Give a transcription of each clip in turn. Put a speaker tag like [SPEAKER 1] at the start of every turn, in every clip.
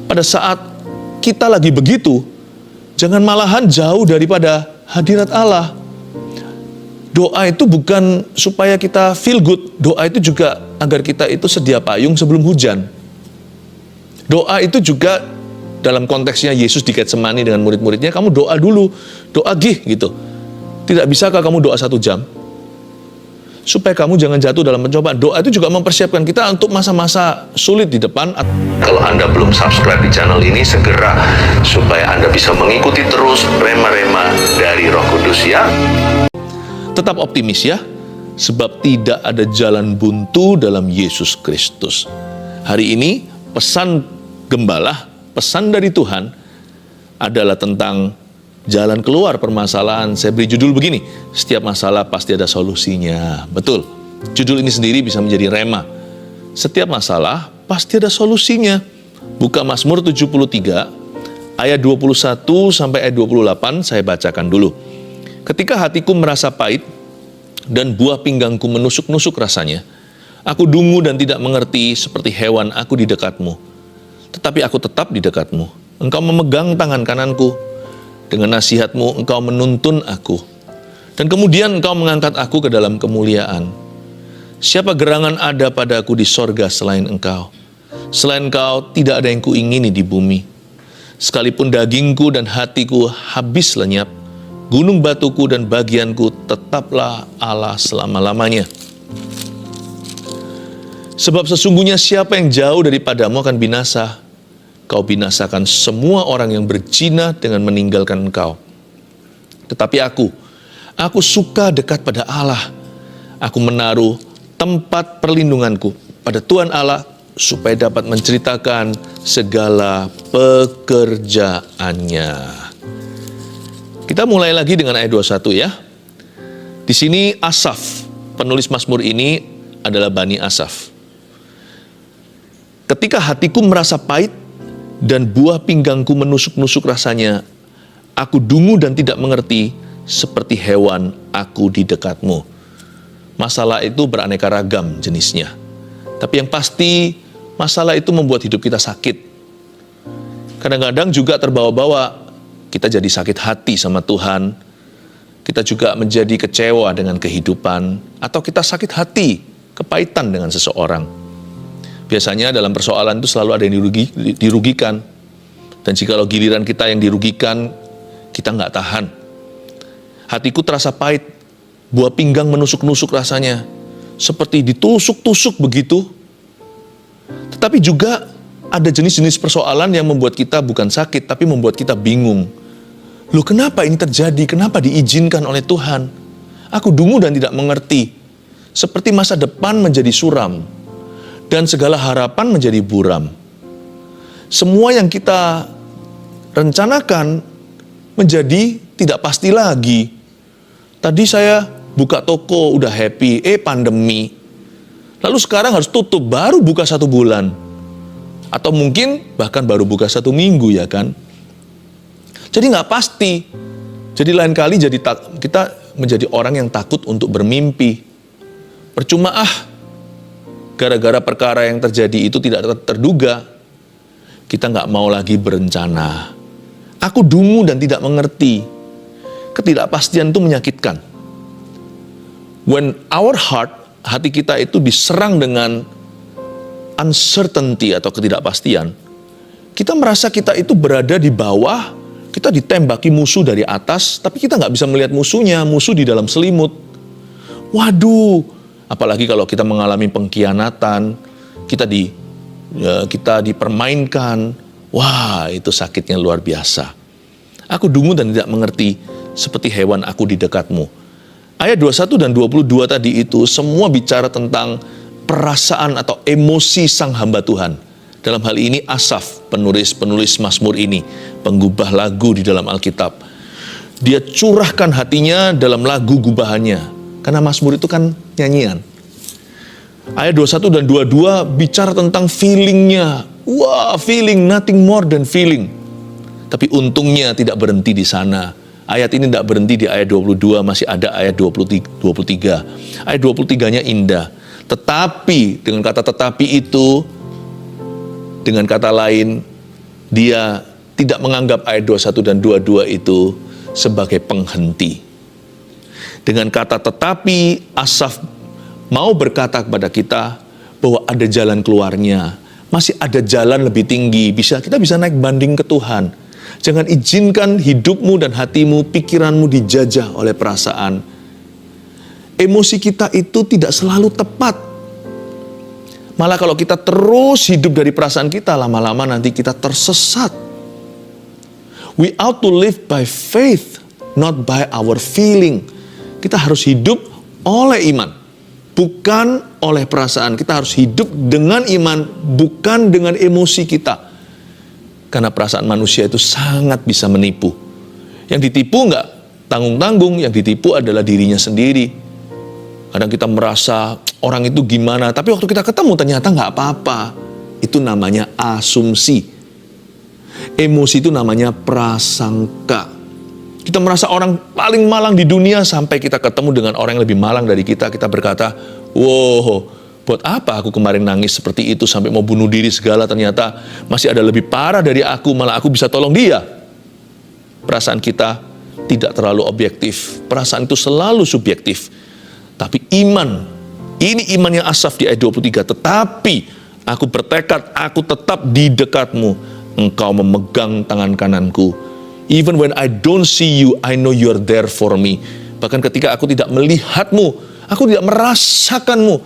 [SPEAKER 1] pada saat kita lagi begitu, jangan malahan jauh daripada hadirat Allah. Doa itu bukan supaya kita feel good. Doa itu juga agar kita itu sedia payung sebelum hujan. Doa itu juga dalam konteksnya Yesus di Getsemani dengan murid-muridnya, kamu doa dulu, doa gitu. Tidak bisakah kamu doa 1 jam? Supaya kamu jangan jatuh dalam pencobaan. Doa itu juga mempersiapkan kita untuk masa-masa sulit di depan.
[SPEAKER 2] Kalau Anda belum subscribe di channel ini, segera supaya Anda bisa mengikuti terus rema-rema dari Roh Kudus ya.
[SPEAKER 1] Tetap optimis ya, sebab tidak ada jalan buntu dalam Yesus Kristus. Hari ini pesan gembala, pesan dari Tuhan adalah tentang jalan keluar permasalahan. Saya beri judul begini, setiap masalah pasti ada solusinya. Betul, judul ini sendiri bisa menjadi rema. Setiap masalah pasti ada solusinya. Buka Mazmur 73, ayat 21 sampai ayat 28, saya bacakan dulu. Ketika hatiku merasa pahit, dan buah pinggangku menusuk-nusuk rasanya, aku dungu dan tidak mengerti seperti hewan aku di dekatmu. Tetapi aku tetap di dekatmu. Engkau memegang tangan kananku. Dengan nasihatmu engkau menuntun aku. Dan kemudian engkau mengangkat aku ke dalam kemuliaan. Siapa gerangan ada padaku di sorga selain engkau? Selain engkau tidak ada yang kuingini di bumi. Sekalipun dagingku dan hatiku habis lenyap, gunung batuku dan bagianku tetaplah Allah selama-lamanya. Sebab sesungguhnya siapa yang jauh daripadamu akan binasa. Kau binasakan semua orang yang berzina dengan meninggalkan engkau. Tetapi aku suka dekat pada Allah. Aku menaruh tempat perlindunganku pada Tuhan Allah, supaya dapat menceritakan segala pekerjaannya. Kita mulai lagi dengan ayat 21 ya. Di sini Asaf, penulis Mazmur ini adalah Bani Asaf. Ketika hatiku merasa pahit dan buah pinggangku menusuk-nusuk rasanya, aku dungu dan tidak mengerti seperti hewan aku di dekatmu. Masalah itu beraneka ragam jenisnya. Tapi yang pasti masalah itu membuat hidup kita sakit. Kadang-kadang juga terbawa-bawa kita jadi sakit hati sama Tuhan. Kita juga menjadi kecewa dengan kehidupan. Atau kita sakit hati, kepahitan dengan seseorang. Biasanya dalam persoalan itu selalu ada yang dirugikan. Dan jikalau giliran kita yang dirugikan, kita nggak tahan. Hatiku terasa pahit, buah pinggang menusuk-nusuk rasanya. Seperti ditusuk-tusuk begitu. Tetapi juga ada jenis-jenis persoalan yang membuat kita bukan sakit, tapi membuat kita bingung. Loh, kenapa ini terjadi? Kenapa diizinkan oleh Tuhan? Aku dungu dan tidak mengerti. Seperti masa depan menjadi suram. Dan segala harapan menjadi buram. Semua yang kita rencanakan menjadi tidak pasti lagi. Tadi saya buka toko udah happy, pandemi. Lalu sekarang harus tutup, baru buka 1 bulan. Atau mungkin bahkan baru buka 1 minggu ya kan. Jadi nggak pasti. Jadi lain kali kita menjadi orang yang takut untuk bermimpi. Percuma gara-gara perkara yang terjadi itu tidak terduga, kita nggak mau lagi berencana. Aku dungu dan tidak mengerti. Ketidakpastian itu menyakitkan. When our heart, hati kita itu diserang dengan uncertainty atau ketidakpastian, kita merasa kita itu berada di bawah, kita ditembaki musuh dari atas, tapi kita nggak bisa melihat musuhnya, musuh di dalam selimut. Waduh, apalagi kalau kita mengalami pengkhianatan, kita dipermainkan. Wah, itu sakitnya luar biasa. Aku dungu dan tidak mengerti, seperti hewan aku di dekatmu. Ayat 21 dan 22 tadi itu semua bicara tentang perasaan atau emosi sang hamba Tuhan. Dalam hal ini Asaf, penulis Mazmur ini, penggubah lagu di dalam Alkitab. Dia curahkan hatinya dalam lagu gubahannya. Karena Mazmur itu kan nyanyian. Ayat 21 dan 22 bicara tentang feelingnya. Wah, feeling, nothing more than feeling. Tapi untungnya tidak berhenti di sana. Ayat ini tidak berhenti di ayat 22, masih ada ayat 23. Ayat 23-nya indah. Tetapi, dengan kata tetapi itu, dengan kata lain, Dia tidak menganggap ayat 21 dan 22 itu sebagai penghenti. Dengan kata tetapi, Asaf mau berkata kepada kita bahwa ada jalan keluarnya. Masih ada jalan lebih tinggi. Kita bisa naik banding ke Tuhan. Jangan izinkan hidupmu dan hatimu, pikiranmu dijajah oleh perasaan. Emosi kita itu tidak selalu tepat. Malah kalau kita terus hidup dari perasaan kita, lama-lama nanti kita tersesat. We ought to live by faith, not by our feeling. Kita harus hidup oleh iman, bukan oleh perasaan. Kita harus hidup dengan iman, bukan dengan emosi kita. Karena perasaan manusia itu sangat bisa menipu. Yang ditipu enggak tanggung-tanggung, yang ditipu adalah dirinya sendiri. Kadang kita merasa orang itu gimana, tapi waktu kita ketemu ternyata nggak apa-apa. Itu namanya asumsi. Emosi itu namanya prasangka. Kita merasa orang paling malang di dunia sampai kita ketemu dengan orang yang lebih malang dari kita. Kita berkata, wow, buat apa aku kemarin nangis seperti itu sampai mau bunuh diri segala, ternyata masih ada lebih parah dari aku, malah aku bisa tolong dia. Perasaan kita tidak terlalu objektif. Perasaan itu selalu subjektif. Tapi iman, ini iman yang Asaf di ayat 23. Tetapi aku bertekad, aku tetap di dekatmu. Engkau memegang tangan kananku. Even when I don't see you, I know you're there for me. Bahkan ketika aku tidak melihatmu, aku tidak merasakanmu.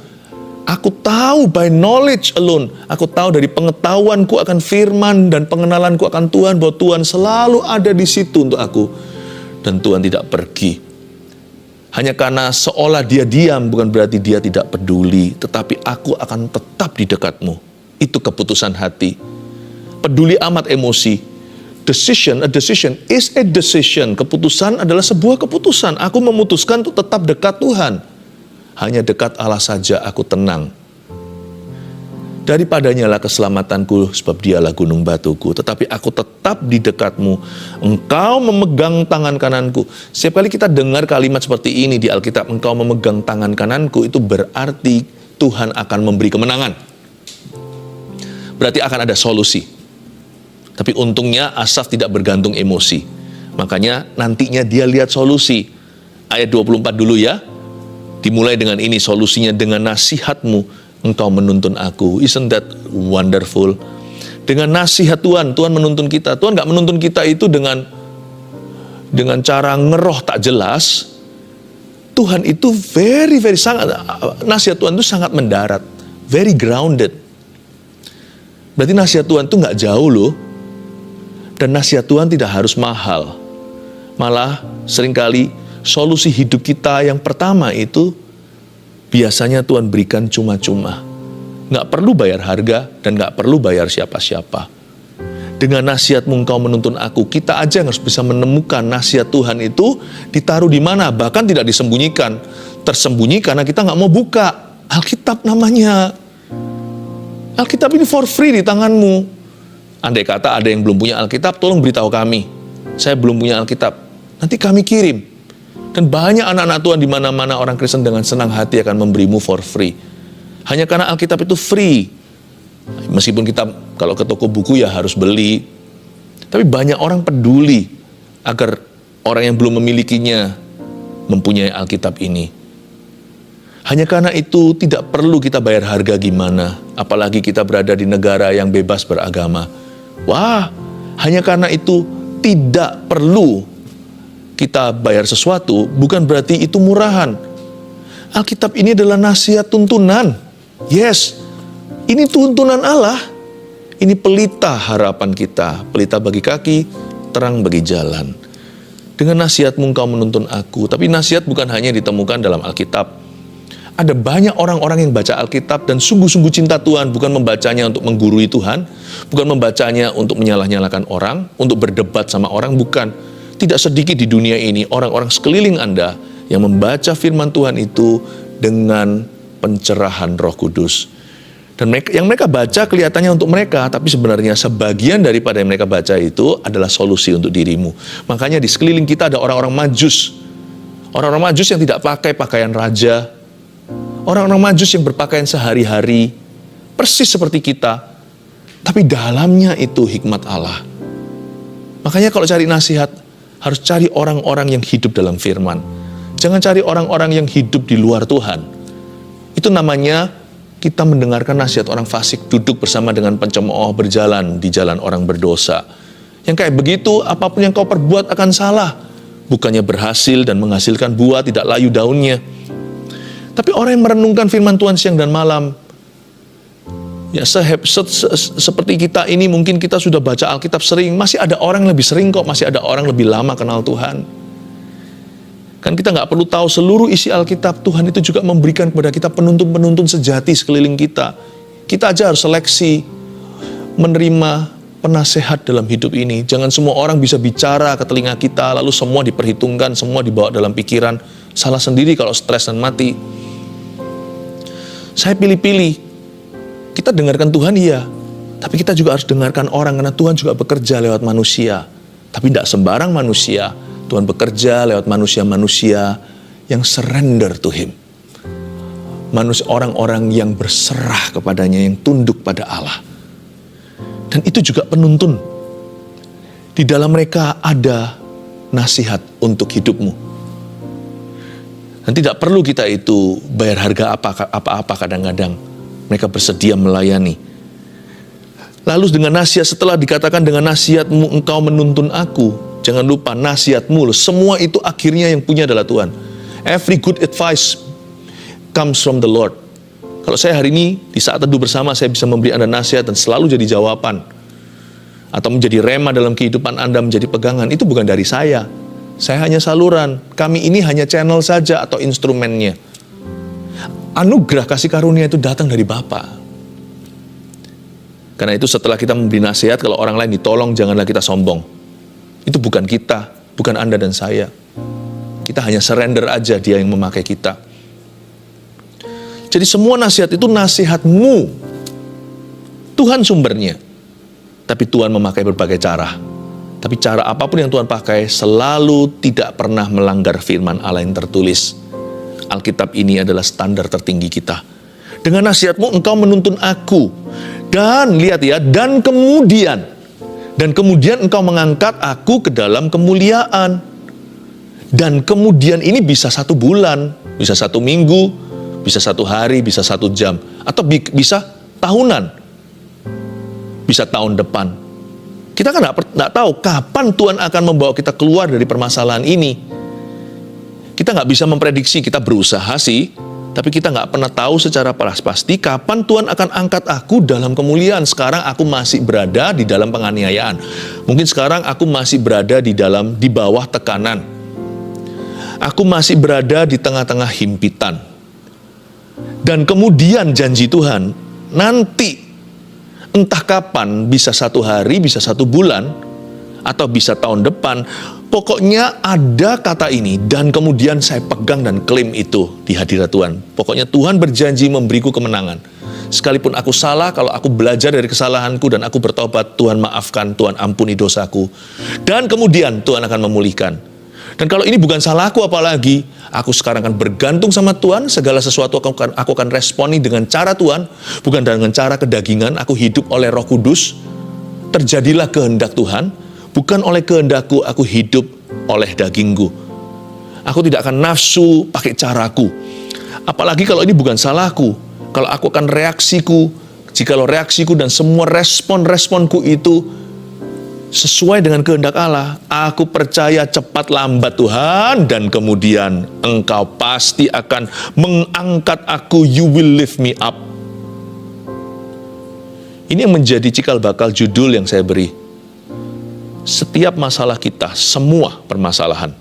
[SPEAKER 1] Aku tahu by knowledge alone. Aku tahu dari pengetahuanku akan firman dan pengenalanku akan Tuhan, bahwa Tuhan selalu ada di situ untuk aku. Dan Tuhan tidak pergi. Hanya karena seolah dia diam, bukan berarti dia tidak peduli. Tetapi aku akan tetap di dekatmu. Itu keputusan hati. Peduli amat emosi. A decision is a decision. Keputusan adalah sebuah keputusan. Aku memutuskan untuk tetap dekat Tuhan. Hanya dekat Allah saja aku tenang. Daripadanya lah keselamatanku, sebab dialah gunung batuku. Tetapi aku tetap di dekatmu. Engkau memegang tangan kananku. Setiap kali kita dengar kalimat seperti ini di Alkitab, engkau memegang tangan kananku, itu berarti Tuhan akan memberi kemenangan. Berarti akan ada solusi. Tapi untungnya Asaf tidak bergantung emosi. Makanya nantinya dia lihat solusi. Ayat 24 dulu ya. Dimulai dengan ini, solusinya dengan nasihatmu engkau menuntun aku. Isn't that wonderful? Dengan nasihat Tuhan menuntun kita. Tuhan gak menuntun kita itu dengan cara ngeroh tak jelas. Tuhan itu very sangat, nasihat Tuhan itu sangat mendarat. Very grounded. Berarti nasihat Tuhan itu gak jauh loh. Dan nasihat Tuhan tidak harus mahal. Malah seringkali solusi hidup kita yang pertama itu biasanya Tuhan berikan cuma-cuma. Nggak perlu bayar harga dan nggak perlu bayar siapa-siapa. Dengan nasihatmu engkau menuntun aku, kita aja harus bisa menemukan nasihat Tuhan itu ditaruh di mana, bahkan tidak disembunyikan. Tersembunyi karena kita nggak mau buka. Alkitab namanya. Alkitab ini for free di tanganmu. Andai kata ada yang belum punya Alkitab, tolong beritahu kami. Saya belum punya Alkitab. Nanti kami kirim. Dan banyak anak-anak Tuhan di mana-mana orang Kristen dengan senang hati akan memberimu for free. Hanya karena Alkitab itu free. Meskipun kita kalau ke toko buku ya harus beli. Tapi banyak orang peduli agar orang yang belum memilikinya mempunyai Alkitab ini. Hanya karena itu tidak perlu kita bayar harga gimana. Apalagi kita berada di negara yang bebas beragama. Wah, hanya karena itu tidak perlu kita bayar sesuatu, bukan berarti itu murahan. Alkitab ini adalah nasihat tuntunan. Yes, ini tuntunan Allah. Ini pelita harapan kita, pelita bagi kaki, terang bagi jalan. Dengan nasihatmu engkau menuntun aku. Tapi nasihat bukan hanya ditemukan dalam Alkitab. Ada banyak orang-orang yang baca Alkitab dan sungguh-sungguh cinta Tuhan, bukan membacanya untuk menggurui Tuhan, bukan membacanya untuk menyalah-nyalahkan orang, untuk berdebat sama orang, bukan. Tidak sedikit di dunia ini orang-orang sekeliling Anda yang membaca firman Tuhan itu dengan pencerahan Roh Kudus. Dan yang mereka baca kelihatannya untuk mereka, tapi sebenarnya sebagian daripada yang mereka baca itu adalah solusi untuk dirimu. Makanya di sekeliling kita ada orang-orang Majus. Orang-orang Majus yang tidak pakai pakaian raja. Orang-orang Majus yang berpakaian sehari-hari. Persis seperti kita. Tapi dalamnya itu hikmat Allah. Makanya kalau cari nasihat, harus cari orang-orang yang hidup dalam firman. Jangan cari orang-orang yang hidup di luar Tuhan. Itu namanya kita mendengarkan nasihat orang fasik, duduk bersama dengan pencemooh, berjalan di jalan orang berdosa. Yang kayak begitu, apapun yang kau perbuat akan salah. Bukannya berhasil dan menghasilkan buah, tidak layu daunnya. Tapi orang yang merenungkan firman Tuhan siang dan malam, ya seperti kita ini, mungkin kita sudah baca Alkitab sering, masih ada orang yang lebih sering kok, masih ada orang lebih lama kenal Tuhan. Kan kita nggak perlu tahu seluruh isi Alkitab, Tuhan itu juga memberikan kepada kita penuntun-penuntun sejati sekeliling kita. Kita aja harus seleksi, menerima penasehat dalam hidup ini. Jangan semua orang bisa bicara ke telinga kita, lalu semua diperhitungkan, semua dibawa dalam pikiran. Salah sendiri kalau stres dan mati. Saya pilih-pilih. Kita dengarkan Tuhan iya, tapi kita juga harus dengarkan orang, karena Tuhan juga bekerja lewat manusia. Tapi tidak sembarang manusia. Tuhan bekerja lewat manusia-manusia yang surrender to Him. Manusia, orang-orang yang berserah kepadanya, yang tunduk pada Allah. Dan itu juga penuntun. Di dalam mereka ada nasihat untuk hidupmu. Dan tidak perlu kita itu bayar harga apa-apa kadang-kadang. Mereka bersedia melayani. Lalu dengan nasihat, setelah dikatakan dengan nasihatmu engkau menuntun aku. Jangan lupa nasihatmu, semua itu akhirnya yang punya adalah Tuhan. Every good advice comes from the Lord. Kalau saya hari ini, di saat teduh bersama, saya bisa memberi Anda nasihat dan selalu jadi jawaban. Atau menjadi rema dalam kehidupan Anda, menjadi pegangan. Itu bukan dari saya. Saya hanya saluran. Kami ini hanya channel saja atau instrumennya. Anugerah kasih karunia itu datang dari Bapa. Karena itu setelah kita memberi nasihat, kalau orang lain ditolong, janganlah kita sombong. Itu bukan kita, bukan Anda dan saya. Kita hanya surrender aja, Dia yang memakai kita. Jadi semua nasihat itu nasihatmu. Tuhan sumbernya. Tapi Tuhan memakai berbagai cara. Tapi cara apapun yang Tuhan pakai selalu tidak pernah melanggar firman Allah yang tertulis. Alkitab ini adalah standar tertinggi kita. Dengan nasihatmu engkau menuntun aku. Dan lihat ya, dan kemudian engkau mengangkat aku ke dalam kemuliaan. Dan kemudian ini bisa 1 bulan, bisa 1 minggu, bisa 1 hari, bisa 1 jam. Atau bisa tahunan, bisa tahun depan. Kita kan nggak tahu kapan Tuhan akan membawa kita keluar dari permasalahan ini. Kita nggak bisa memprediksi, kita berusaha sih, tapi kita nggak pernah tahu secara pasti kapan Tuhan akan angkat aku dalam kemuliaan. Sekarang aku masih berada di dalam penganiayaan. Mungkin sekarang aku masih berada di bawah tekanan. Aku masih berada di tengah-tengah himpitan. Dan kemudian janji Tuhan, nanti entah kapan, bisa 1 hari, bisa 1 bulan, atau bisa tahun depan, pokoknya ada kata ini, dan kemudian saya pegang dan klaim itu di hadirat Tuhan. Pokoknya Tuhan berjanji memberiku kemenangan. Sekalipun aku salah, kalau aku belajar dari kesalahanku dan aku bertobat, Tuhan maafkan, Tuhan ampuni dosaku. Dan kemudian Tuhan akan memulihkan. Dan kalau ini bukan salahku apalagi, aku sekarang akan bergantung sama Tuhan, segala sesuatu aku akan responi dengan cara Tuhan, bukan dengan cara kedagingan. Aku hidup oleh Roh Kudus, terjadilah kehendak Tuhan, bukan oleh kehendakku, aku hidup oleh dagingku. Aku tidak akan nafsu pakai caraku. Apalagi kalau ini bukan salahku, kalau aku akan reaksiku, jikalau reaksiku dan semua respon-responku itu sesuai dengan kehendak Allah, aku percaya cepat lambat Tuhan, dan kemudian engkau pasti akan mengangkat aku, you will lift me up. Ini yang menjadi cikal bakal judul yang saya beri. Setiap masalah kita, semua permasalahan,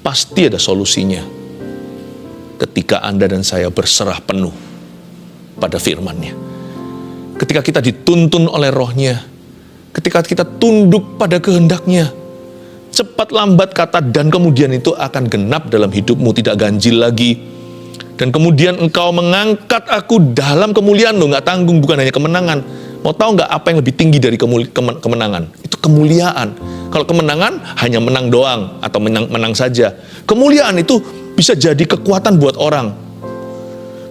[SPEAKER 1] pasti ada solusinya ketika Anda dan saya berserah penuh pada firman-Nya. Ketika kita dituntun oleh Roh-Nya, ketika kita tunduk pada kehendak-Nya, cepat lambat kata dan kemudian itu akan genap dalam hidupmu, tidak ganjil lagi. Dan kemudian engkau mengangkat aku dalam kemuliaan. Lo nggak tanggung, bukan hanya kemenangan. Mau tahu nggak apa yang lebih tinggi dari kemenangan? Itu kemuliaan. Kalau kemenangan hanya menang doang atau menang saja. Kemuliaan itu bisa jadi kekuatan buat orang.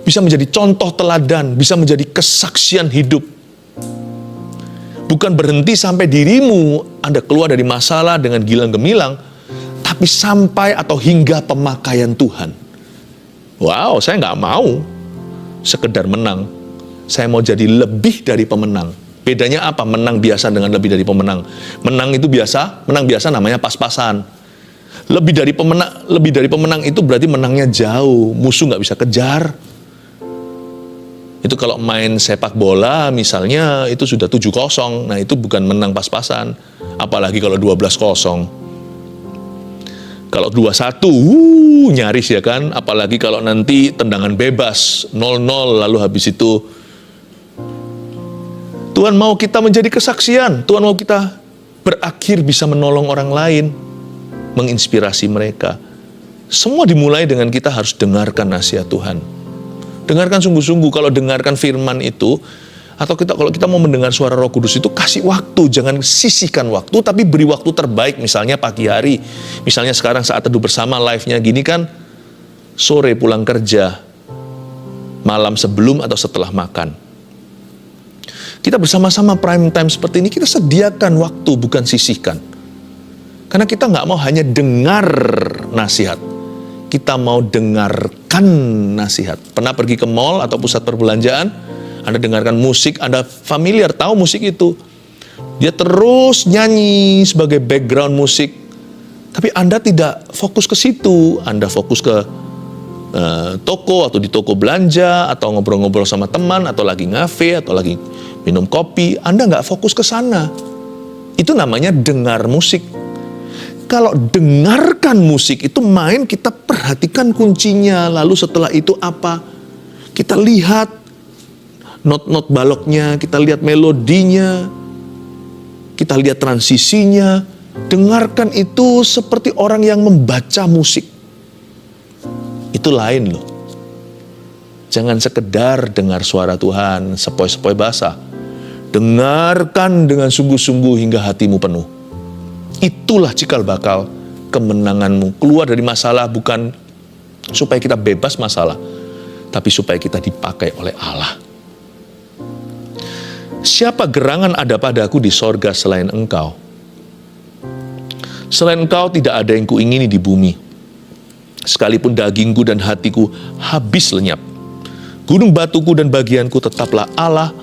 [SPEAKER 1] Bisa menjadi contoh teladan, bisa menjadi kesaksian hidup. Bukan berhenti sampai dirimu Anda keluar dari masalah dengan gilang gemilang, tapi sampai atau hingga pemakaian Tuhan. Wow, saya nggak mau sekedar menang. Saya mau jadi lebih dari pemenang. Bedanya apa? Menang biasa dengan lebih dari pemenang. Menang biasa namanya pas-pasan. Lebih dari pemenang itu berarti menangnya jauh, musuh nggak bisa kejar. Itu kalau main sepak bola misalnya itu sudah 7-0, nah itu bukan menang pas-pasan. Apalagi kalau 12-0. Kalau 2-1, nyaris ya kan. Apalagi kalau nanti tendangan bebas, 0-0 lalu habis itu. Tuhan mau kita menjadi kesaksian, Tuhan mau kita berakhir bisa menolong orang lain, menginspirasi mereka. Semua dimulai dengan kita harus dengarkan nasihat Tuhan. Dengarkan sungguh-sungguh. Kalau dengarkan firman itu, atau kalau kita mau mendengar suara Roh Kudus itu, kasih waktu, jangan sisihkan waktu, tapi beri waktu terbaik. Misalnya pagi hari, misalnya sekarang saat teduh bersama live-nya gini kan, sore pulang kerja, malam sebelum atau setelah makan. Kita bersama-sama prime time seperti ini, kita sediakan waktu, bukan sisihkan. Karena kita nggak mau hanya dengar nasihat, kita mau dengarkan nasihat. Pernah pergi ke mall atau pusat perbelanjaan, Anda dengarkan musik, Anda familiar, tahu musik itu. Dia terus nyanyi sebagai background musik, tapi Anda tidak fokus ke situ. Anda fokus ke toko atau di toko belanja, atau ngobrol-ngobrol sama teman, atau lagi ngafe, atau lagi minum kopi. Anda nggak fokus ke sana. Itu namanya dengar musik. Kalau dengarkan musik itu main, kita perhatikan kuncinya. Lalu setelah itu apa? Kita lihat not-not baloknya, kita lihat melodinya, kita lihat transisinya. Dengarkan itu seperti orang yang membaca musik. Itu lain loh. Jangan sekedar dengar suara Tuhan sepoi-sepoi basah. Dengarkan dengan sungguh-sungguh hingga hatimu penuh. Itulah cikal bakal kemenanganmu. Keluar dari masalah bukan supaya kita bebas masalah, tapi supaya kita dipakai oleh Allah. Siapa gerangan ada padaku di sorga selain engkau? Selain engkau tidak ada yang kuingini di bumi. Sekalipun dagingku dan hatiku habis lenyap, gunung batuku dan bagianku tetaplah Allah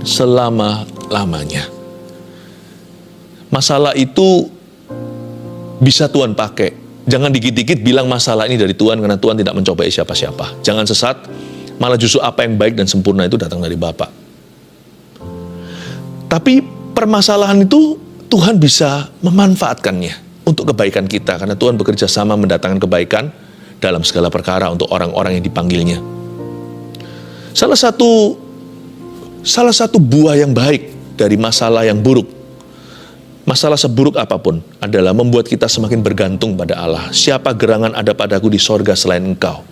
[SPEAKER 1] selama-lamanya. Masalah itu bisa Tuhan pakai. Jangan dikit-dikit bilang masalah ini dari Tuhan, karena Tuhan tidak mencobai siapa-siapa. Jangan sesat, malah justru apa yang baik dan sempurna itu datang dari Bapa. Tapi permasalahan itu Tuhan bisa memanfaatkannya untuk kebaikan kita, karena Tuhan bekerja sama mendatangkan kebaikan dalam segala perkara untuk orang-orang yang dipanggilnya. Salah satu buah yang baik dari masalah yang buruk, masalah seburuk apapun, adalah membuat kita semakin bergantung pada Allah. Siapa gerangan ada padaku di sorga selain engkau?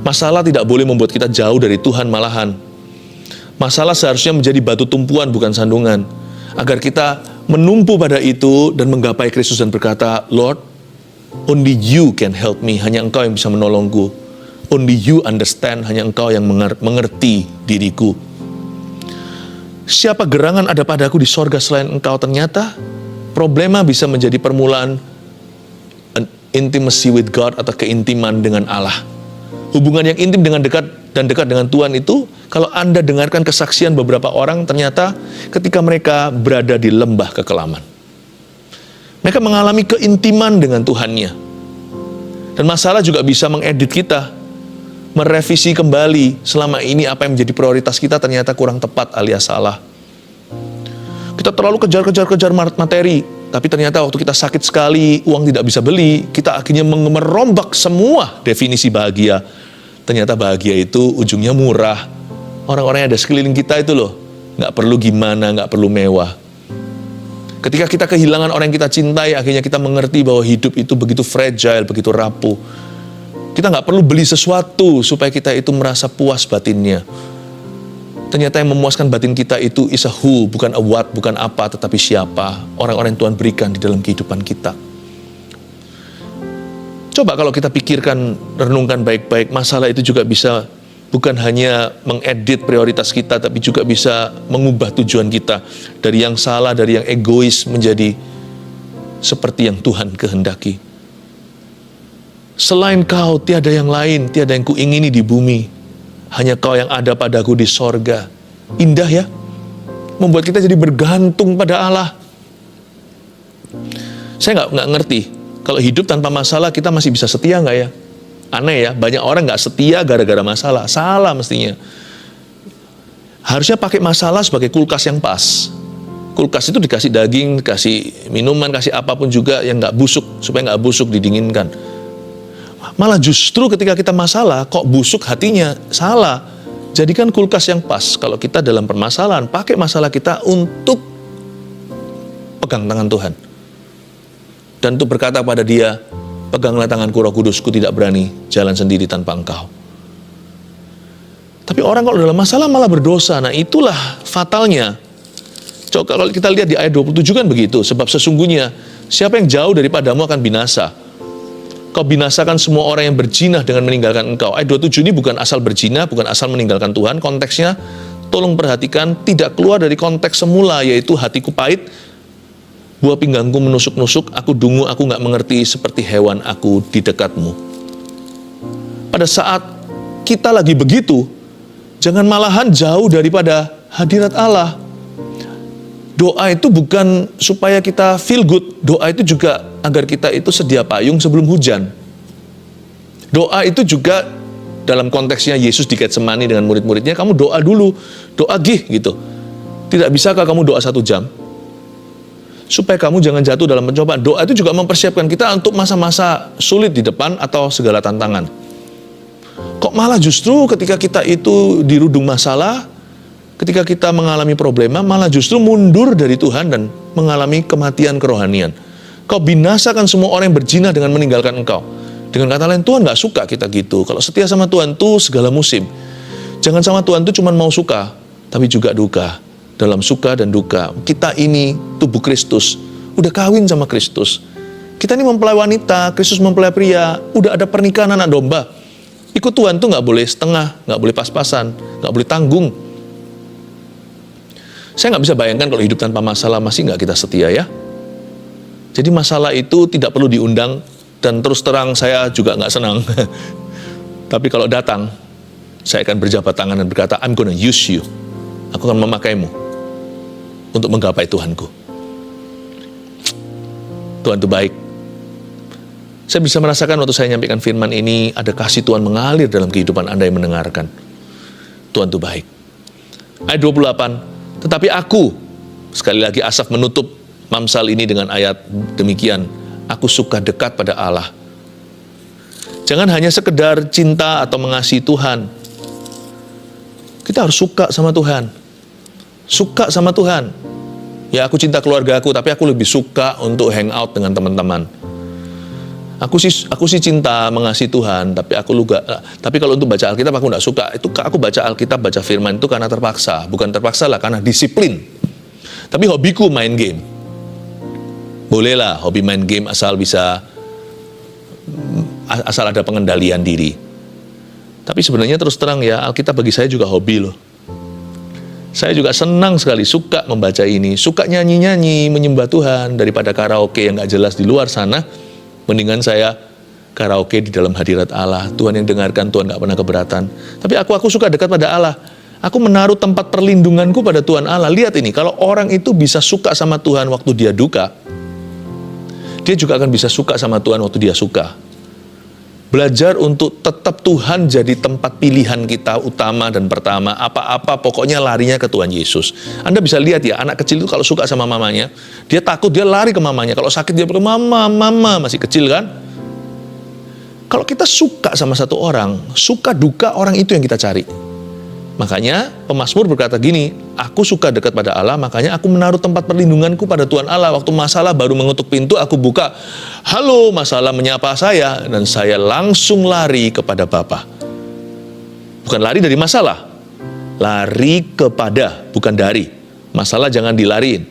[SPEAKER 1] Masalah tidak boleh membuat kita jauh dari Tuhan, malahan. Masalah seharusnya menjadi batu tumpuan, bukan sandungan. Agar kita menumpu pada itu dan menggapai Kristus dan berkata, Lord, only you can help me. Hanya engkau yang bisa menolongku. Only you understand. Hanya engkau yang mengerti diriku. Siapa gerangan ada padaku di sorga selain engkau? Ternyata problema bisa menjadi permulaan an intimacy with God, atau keintiman dengan Allah. Hubungan yang intim dengan dekat dengan Tuhan itu, kalau Anda dengarkan kesaksian beberapa orang, ternyata ketika mereka berada di lembah kekelaman, mereka mengalami keintiman dengan Tuhannya. Dan masalah juga bisa mengedit kita, merevisi kembali selama ini apa yang menjadi prioritas kita ternyata kurang tepat alias salah. Kita terlalu kejar materi, tapi ternyata waktu kita sakit sekali, uang tidak bisa beli, kita akhirnya merombak semua definisi bahagia. Ternyata bahagia itu ujungnya murah. Orang-orang yang ada sekeliling kita itu loh, nggak perlu gimana, nggak perlu mewah. Ketika kita kehilangan orang yang kita cintai, akhirnya kita mengerti bahwa hidup itu begitu fragile, begitu rapuh. Kita nggak perlu beli sesuatu supaya kita itu merasa puas batinnya. Ternyata yang memuaskan batin kita itu is a who, bukan a what, bukan apa, tetapi siapa. Orang-orang yang Tuhan berikan di dalam kehidupan kita. Coba kalau kita pikirkan, renungkan baik-baik, masalah itu juga bisa bukan hanya mengedit prioritas kita, tapi juga bisa mengubah tujuan kita dari yang salah, dari yang egois menjadi seperti yang Tuhan kehendaki. Selain Kau, tiada yang lain, tiada yang kuingini di bumi. Hanya Kau yang ada padaku di sorga. Indah ya, membuat kita jadi bergantung pada Allah. Saya nggak ngerti, kalau hidup tanpa masalah kita masih bisa setia nggak ya? Aneh ya, banyak orang nggak setia gara-gara masalah. Salah mestinya. Harusnya pakai masalah sebagai kulkas yang pas. Kulkas itu dikasih daging, kasih minuman, kasih apapun juga yang nggak busuk, supaya nggak busuk, didinginkan. Malah justru ketika kita masalah, kok busuk hatinya? Salah. Jadikan kulkas yang pas. Kalau kita dalam permasalahan, pakai masalah kita untuk pegang tangan Tuhan. Dan untuk berkata pada Dia, peganglah tanganku Roh Kudus, ku tidak berani jalan sendiri tanpa Engkau. Tapi orang kalau dalam masalah malah berdosa. Nah itulah fatalnya. Coba kalau kita lihat di ayat 27 kan begitu. Sebab sesungguhnya siapa yang jauh daripadamu akan binasa. Kau binasakan semua orang yang berzinah dengan meninggalkan Engkau. Ayat 27 ini bukan asal berzina, bukan asal meninggalkan Tuhan. Konteksnya, tolong perhatikan, tidak keluar dari konteks semula, yaitu hatiku pahit, buah pinggangku menusuk-nusuk, aku dungu, aku nggak mengerti, seperti hewan aku di dekatmu. Pada saat kita lagi begitu, jangan malahan jauh daripada hadirat Allah. Doa itu bukan supaya kita feel good, doa itu juga agar kita itu sedia payung sebelum hujan. Doa itu juga dalam konteksnya Yesus di Getsemani dengan murid-muridnya, kamu doa dulu, doa gitu. Tidak bisakah kamu doa 1 jam? Supaya kamu jangan jatuh dalam pencobaan. Doa itu juga mempersiapkan kita untuk masa-masa sulit di depan atau segala tantangan. Kok malah justru ketika kita itu dirudung masalah, ketika kita mengalami problema, malah justru mundur dari Tuhan dan mengalami kematian kerohanian. Kau binasakan semua orang yang berzina dengan meninggalkan Engkau. Dengan kata lain, Tuhan gak suka kita gitu. Kalau setia sama Tuhan tuh segala musim. Jangan sama Tuhan tuh cuma mau suka, tapi juga duka. Dalam suka dan duka. Kita ini tubuh Kristus. Udah kawin sama Kristus. Kita ini mempelai wanita, Kristus mempelai pria. Udah ada pernikahan anak domba. Ikut Tuhan tuh gak boleh setengah, gak boleh pas-pasan, gak boleh tanggung. Saya nggak bisa bayangkan kalau hidup tanpa masalah masih nggak kita setia ya. Jadi masalah itu tidak perlu diundang dan terus terang saya juga nggak senang. Tapi kalau datang, saya akan berjabat tangan dan berkata, I'm gonna use you. Aku akan memakaimu untuk menggapai Tuhanku. Tuhan itu baik. Saya bisa merasakan waktu saya nyampaikan firman ini, ada kasih Tuhan mengalir dalam kehidupan Anda yang mendengarkan. Tuhan itu baik. Ayat 28. Tetapi aku, sekali lagi Asaf menutup Mamsal ini dengan ayat demikian, aku suka dekat pada Allah. Jangan hanya sekedar cinta atau mengasihi Tuhan. Kita harus suka sama Tuhan. Suka sama Tuhan. Ya aku cinta keluarga aku, tapi aku lebih suka untuk hang out dengan teman-teman. Aku sih cinta mengasihi Tuhan, tapi kalau untuk baca Alkitab aku nggak suka. Itu aku baca Alkitab, baca firman itu karena terpaksa, bukan terpaksa lah, karena disiplin. Tapi hobiku main game. Bolehlah hobi main game asal ada pengendalian diri. Tapi sebenarnya terus terang ya, Alkitab bagi saya juga hobi loh. Saya juga senang sekali, suka membaca ini, suka nyanyi-nyanyi, menyembah Tuhan daripada karaoke yang nggak jelas di luar sana. Mendingan saya karaoke di dalam hadirat Allah. Tuhan yang dengarkan, Tuhan gak pernah keberatan. Tapi aku suka dekat pada Allah. Aku menaruh tempat perlindunganku pada Tuhan Allah. Lihat ini, kalau orang itu bisa suka sama Tuhan waktu dia duka, dia juga akan bisa suka sama Tuhan waktu dia suka. Belajar untuk tetap Tuhan jadi tempat pilihan kita utama dan pertama. Apa-apa pokoknya larinya ke Tuhan Yesus. Anda bisa lihat ya, anak kecil itu kalau suka sama mamanya, dia takut, dia lari ke mamanya. Kalau sakit dia bilang, mama, masih kecil kan? Kalau kita suka sama satu orang, suka duka orang itu yang kita cari. Makanya pemazmur berkata gini, aku suka dekat pada Allah, makanya aku menaruh tempat perlindunganku pada Tuhan Allah. Waktu masalah baru mengetuk pintu, aku buka, halo, masalah menyapa saya, dan saya langsung lari kepada Bapa. Bukan lari dari masalah, lari kepada, bukan dari. Masalah jangan dilariin,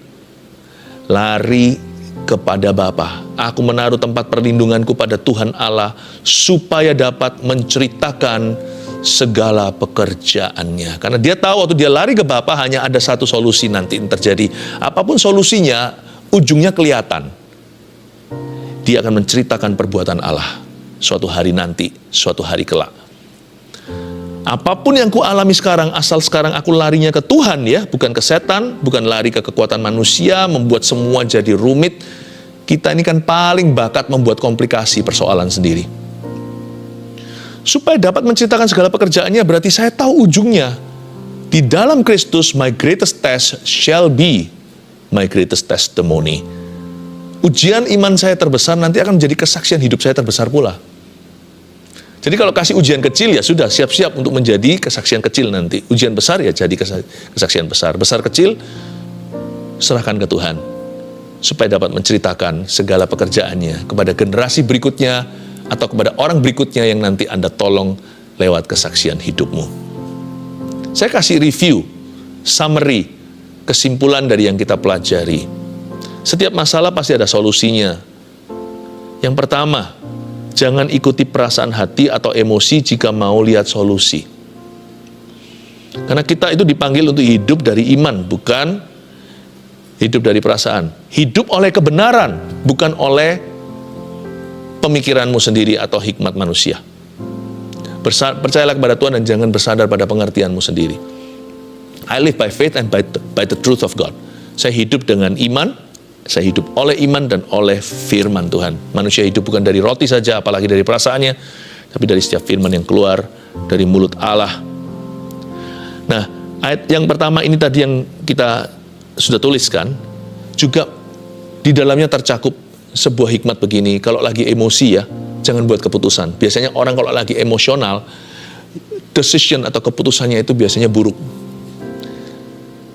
[SPEAKER 1] lari kepada Bapa. Aku menaruh tempat perlindunganku pada Tuhan Allah, supaya dapat menceritakan segala pekerjaannya. Karena dia tahu waktu dia lari ke Bapa hanya ada satu solusi nanti yang terjadi. Apapun solusinya, ujungnya kelihatan. Dia akan menceritakan perbuatan Allah suatu hari nanti, suatu hari kelak. Apapun yang ku alami sekarang, asal sekarang aku larinya ke Tuhan ya, bukan ke setan, bukan lari ke kekuatan manusia, membuat semua jadi rumit. Kita ini kan paling bakat membuat komplikasi persoalan sendiri. Supaya dapat menceritakan segala pekerjaannya, berarti saya tahu ujungnya. Di dalam Kristus, my greatest test shall be my greatest testimony. Ujian iman saya terbesar nanti akan menjadi kesaksian hidup saya terbesar pula. Jadi kalau kasih ujian kecil, ya sudah, siap-siap untuk menjadi kesaksian kecil nanti. Ujian besar, ya jadi kesaksian besar. Besar kecil, serahkan ke Tuhan. Supaya dapat menceritakan segala pekerjaannya kepada generasi berikutnya, atau kepada orang berikutnya yang nanti Anda tolong lewat kesaksian hidupmu. Saya kasih review, summary, kesimpulan dari yang kita pelajari. Setiap masalah pasti ada solusinya. Yang pertama, jangan ikuti perasaan hati atau emosi jika mau lihat solusi. Karena kita itu dipanggil untuk hidup dari iman, bukan hidup dari perasaan. Hidup oleh kebenaran, bukan oleh pemikiranmu sendiri atau hikmat manusia. Percayalah kepada Tuhan dan jangan bersandar pada pengertianmu sendiri. I live by faith and by the truth of God. Saya hidup dengan iman, saya hidup oleh iman dan oleh firman Tuhan. Manusia hidup bukan dari roti saja, apalagi dari perasaannya, tapi dari setiap firman yang keluar dari mulut Allah. Nah, ayat yang pertama ini tadi yang kita sudah tuliskan, juga di dalamnya tercakup sebuah hikmat begini. Kalau lagi emosi ya, jangan buat keputusan. Biasanya orang kalau lagi emosional, decision atau keputusannya itu biasanya buruk.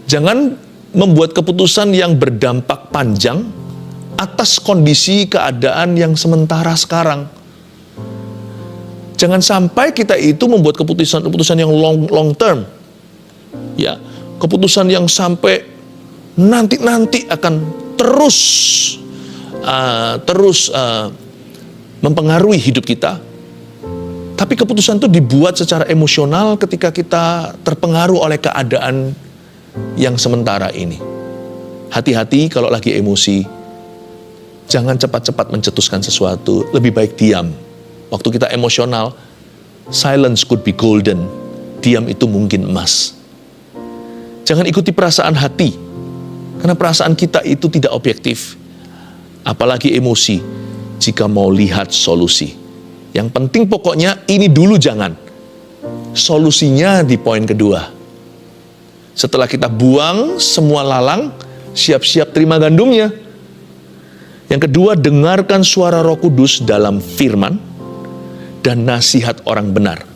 [SPEAKER 1] Jangan membuat keputusan yang berdampak panjang atas kondisi keadaan yang sementara sekarang. Jangan sampai kita itu membuat keputusan yang long term. Ya, keputusan yang sampai nanti akan terus mempengaruhi hidup kita. Tapi keputusan itu dibuat secara emosional ketika kita terpengaruh oleh keadaan yang sementara ini. Hati-hati kalau lagi emosi. Jangan cepat-cepat mencetuskan sesuatu. Lebih baik diam. Waktu kita emosional, silence could be golden. Diam itu mungkin emas. Jangan ikuti perasaan hati. Karena perasaan kita itu tidak objektif. Apalagi emosi, jika mau lihat solusi. Yang penting pokoknya ini dulu jangan. Solusinya di poin kedua. Setelah kita buang semua lalang, siap-siap terima gandumnya. Yang kedua, dengarkan suara Roh Kudus dalam firman dan nasihat orang benar.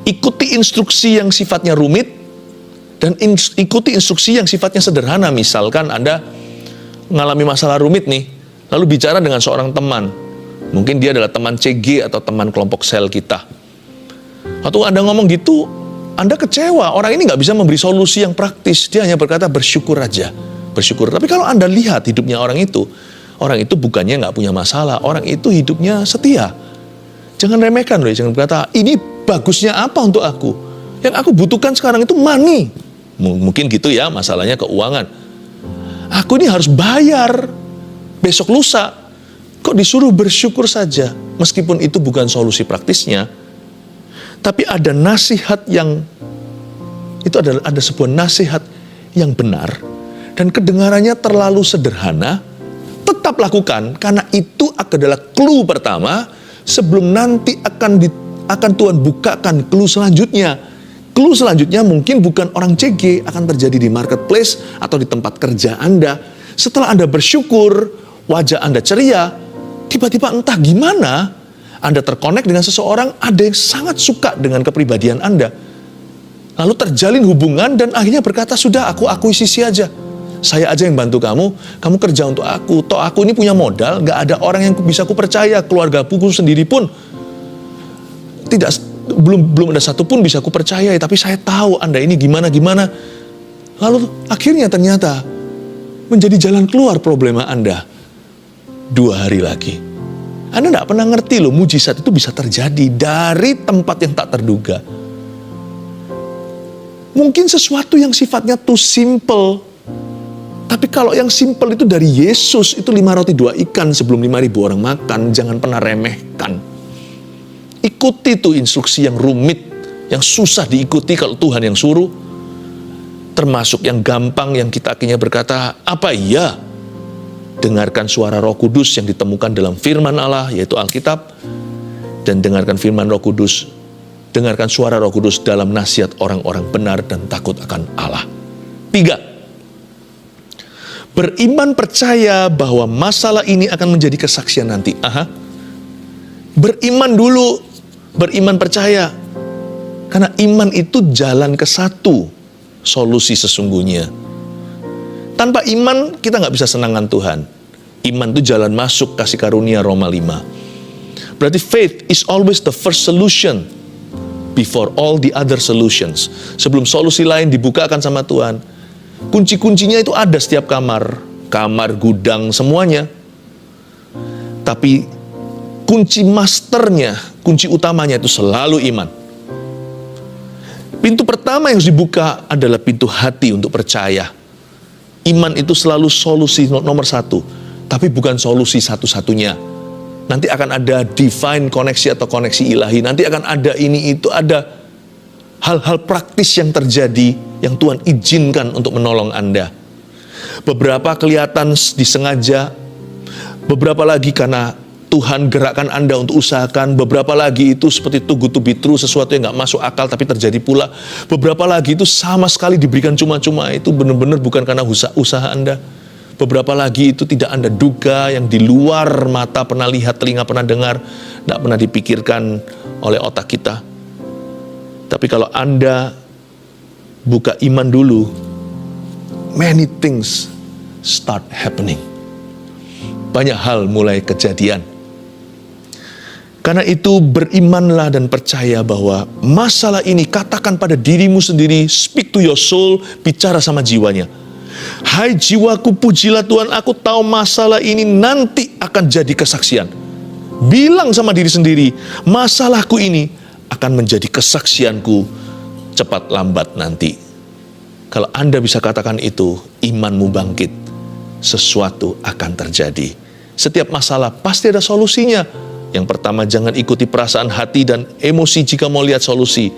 [SPEAKER 1] Ikuti instruksi yang sifatnya rumit dan ikuti instruksi yang sifatnya sederhana. Misalkan Anda mengalami masalah rumit nih, lalu bicara dengan seorang teman. Mungkin dia adalah teman CG atau teman kelompok sel kita. Waktu Anda ngomong gitu, Anda kecewa. Orang ini nggak bisa memberi solusi yang praktis. Dia hanya berkata bersyukur aja. Bersyukur. Tapi kalau Anda lihat hidupnya orang itu bukannya nggak punya masalah. Orang itu hidupnya setia. Jangan remehkan loh. Jangan berkata, ini bagusnya apa untuk aku? Yang aku butuhkan sekarang itu money. Mungkin gitu ya, masalahnya keuangan. Aku ini harus bayar besok lusa. Kok disuruh bersyukur saja? Meskipun itu bukan solusi praktisnya, tapi ada nasihat yang itu ada sebuah nasihat yang benar dan kedengarannya terlalu sederhana. Tetap lakukan karena itu adalah clue pertama sebelum nanti akan Tuhan bukakan clue selanjutnya. Clue selanjutnya mungkin bukan orang CG, akan terjadi di marketplace atau di tempat kerja Anda. Setelah Anda bersyukur, wajah Anda ceria, tiba-tiba entah gimana, Anda terkonek dengan seseorang, ada yang sangat suka dengan kepribadian Anda. Lalu terjalin hubungan dan akhirnya berkata, sudah aku akuisisi aja. Saya aja yang bantu kamu kerja untuk aku. Toh aku ini punya modal, gak ada orang yang bisa aku percaya, keluarga aku sendiri pun belum ada satupun bisa aku percaya, tapi saya tahu Anda ini gimana. Lalu akhirnya ternyata menjadi jalan keluar problema Anda. 2 hari lagi Anda tidak pernah ngerti loh, mujizat itu bisa terjadi dari tempat yang tak terduga. Mungkin sesuatu yang sifatnya too simple. Tapi kalau yang simple itu dari Yesus, itu 5 roti 2 ikan sebelum 5.000 orang makan, jangan pernah remehkan. Ikuti tuh instruksi yang rumit, yang susah diikuti kalau Tuhan yang suruh. Termasuk yang gampang yang kita akhirnya berkata, apa iya? Dengarkan suara Roh Kudus yang ditemukan dalam firman Allah, yaitu Alkitab. Dan dengarkan firman Roh Kudus, dengarkan suara Roh Kudus dalam nasihat orang-orang benar dan takut akan Allah. 3. Beriman percaya bahwa masalah ini akan menjadi kesaksian nanti. Beriman dulu, beriman percaya. Karena iman itu jalan ke satu solusi sesungguhnya. Tanpa iman kita nggak bisa senangan Tuhan. Iman itu jalan masuk kasih karunia Roma 5. Berarti faith is always the first solution before all the other solutions. Sebelum solusi lain dibukakan sama Tuhan, kunci-kuncinya itu ada setiap kamar, gudang, semuanya. Tapi kunci masternya, kunci utamanya itu selalu iman. Pintu pertama yang harus dibuka adalah pintu hati untuk percaya. Iman itu selalu solusi nomor 1, tapi bukan solusi satu-satunya. Nanti akan ada divine koneksi atau koneksi ilahi. Nanti akan ada ini, itu, ada hal-hal praktis yang terjadi yang Tuhan izinkan untuk menolong Anda. Beberapa kelihatan disengaja, beberapa lagi karena Tuhan gerakkan Anda untuk usahakan, beberapa lagi itu seperti too good to be true, sesuatu yang gak masuk akal tapi terjadi pula. Beberapa lagi itu sama sekali diberikan cuma-cuma, itu benar-benar bukan karena usaha Anda. Beberapa lagi itu tidak Anda duga, yang di luar mata pernah lihat, telinga pernah dengar, tidak pernah dipikirkan oleh otak kita. Tapi kalau Anda buka iman dulu, many things start happening. Banyak hal mulai kejadian. Karena itu berimanlah dan percaya bahwa masalah ini, katakan pada dirimu sendiri, speak to your soul, bicara sama jiwanya. Hai jiwaku, pujilah Tuhan, aku tahu masalah ini nanti akan jadi kesaksian. Bilang sama diri sendiri, masalahku ini akan menjadi kesaksianku cepat lambat nanti. Kalau Anda bisa katakan itu, imanmu bangkit, sesuatu akan terjadi. Setiap masalah pasti ada solusinya. Yang pertama, jangan ikuti perasaan hati dan emosi jika mau lihat solusi.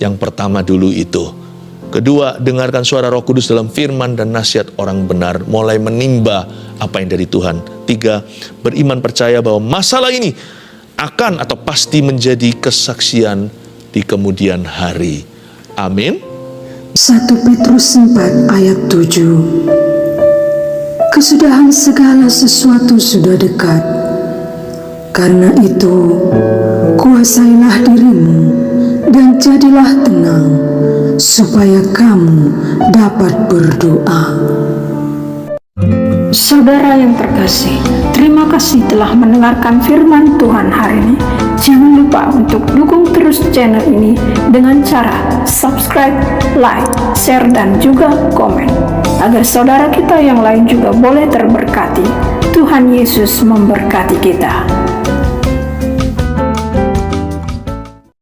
[SPEAKER 1] Yang pertama dulu itu. Kedua, dengarkan suara Roh Kudus dalam firman dan nasihat orang benar, mulai menimba apa yang dari Tuhan. 3, beriman percaya bahwa masalah ini akan atau pasti menjadi kesaksian di kemudian hari. Amin.
[SPEAKER 3] 1 Petrus 4 ayat 7. Kesudahan segala sesuatu sudah dekat. Karena itu, kuasailah dirimu dan jadilah tenang, supaya kamu dapat berdoa.
[SPEAKER 4] Saudara yang terkasih, terima kasih telah mendengarkan firman Tuhan hari ini. Jangan lupa untuk dukung terus channel ini dengan cara subscribe, like, share, dan juga komen, agar saudara kita yang lain juga boleh terberkati. Tuhan Yesus memberkati kita.